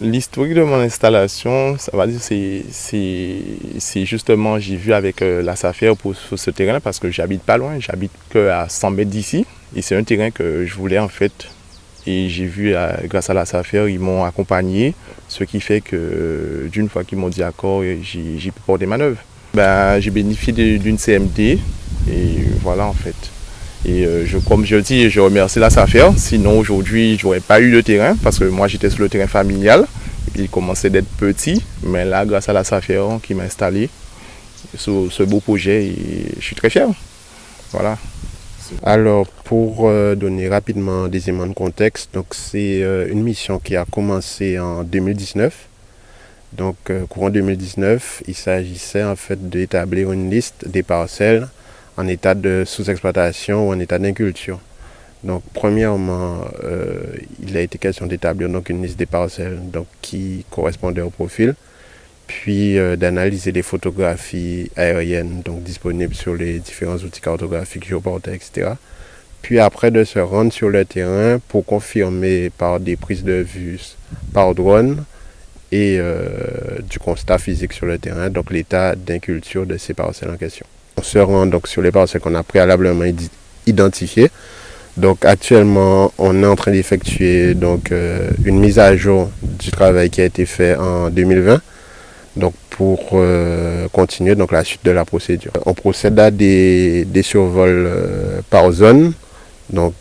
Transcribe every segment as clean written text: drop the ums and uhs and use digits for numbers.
L'historique de mon installation, ça va dire, c'est justement, j'ai vu avec la SAFER pour ce terrain parce que j'habite pas loin, j'habite qu'à 100 mètres d'ici. Et c'est un terrain que je voulais en fait. Et j'ai vu, grâce à la SAFER, ils m'ont accompagné, ce qui fait que d'une fois qu'ils m'ont dit accord, j'ai pu porter manœuvre. J'ai bénéficié d'une CMD et voilà en fait. Et comme je le dis, je remercie la SAFER. Sinon, aujourd'hui, je n'aurais pas eu de terrain parce que moi, j'étais sur le terrain familial. Il commençait d'être petit. Mais là, grâce à la SAFER qui m'a installé sur ce beau projet, et je suis très fier. Voilà. Alors, pour donner rapidement des éléments de contexte, donc c'est une mission qui a commencé en 2019. Donc, courant 2019, il s'agissait en fait d'établir une liste des parcelles en état de sous-exploitation ou en état d'inculture. Donc, premièrement, il a été question d'établir donc une liste des parcelles donc, qui correspondait au profil, puis d'analyser les photographies aériennes donc, disponibles sur les différents outils cartographiques, géoportails, etc. Puis après de se rendre sur le terrain pour confirmer par des prises de vue par drone et du constat physique sur le terrain, donc l'état d'inculture de ces parcelles en question. On se rend donc sur les parcelles qu'on a préalablement identifiées. Donc actuellement, on est en train d'effectuer donc une mise à jour du travail qui a été fait en 2020. Donc pour continuer donc la suite de la procédure. On procède à des survols par zone, donc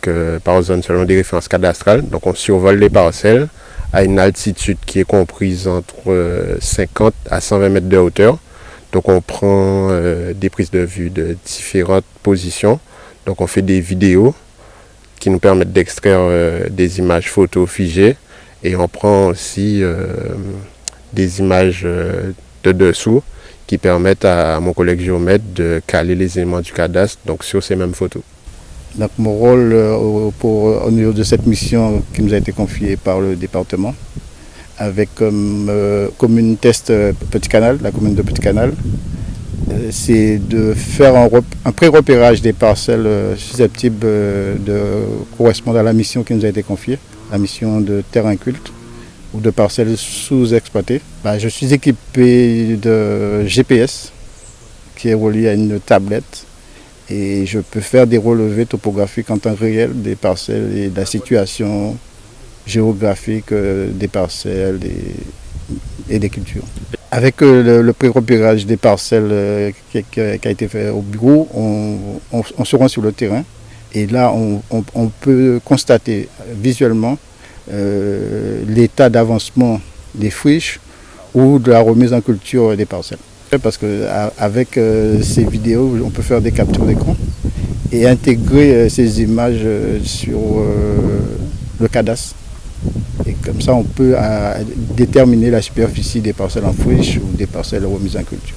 par zone selon des références cadastrales. Donc on survole les parcelles à une altitude qui est comprise entre 50 à 120 mètres de hauteur. Donc on prend des prises de vue de différentes positions. Donc on fait des vidéos qui nous permettent d'extraire des images photos figées et on prend aussi des images de dessous qui permettent à mon collègue géomètre de caler les éléments du cadastre donc sur ces mêmes photos. Donc mon rôle au niveau de cette mission qui nous a été confiée par le département, avec comme commune test Petit Canal, la commune de Petit Canal, c'est de faire un pré-repérage des parcelles susceptibles de correspondre à la mission qui nous a été confiée, la mission de terrain culte ou de parcelles sous-exploitées. Je suis équipé de GPS qui est relié à une tablette et je peux faire des relevés topographiques en temps réel des parcelles et de la situation géographique des parcelles et des cultures. Avec le pré-repérage des parcelles qui a été fait au bureau, on se rend sur le terrain et là on peut constater visuellement l'état d'avancement des friches ou de la remise en culture des parcelles. Parce qu'avec ces vidéos, on peut faire des captures d'écran et intégrer ces images sur le cadastre. Et comme ça, on peut déterminer la superficie des parcelles en friche ou des parcelles remises en culture.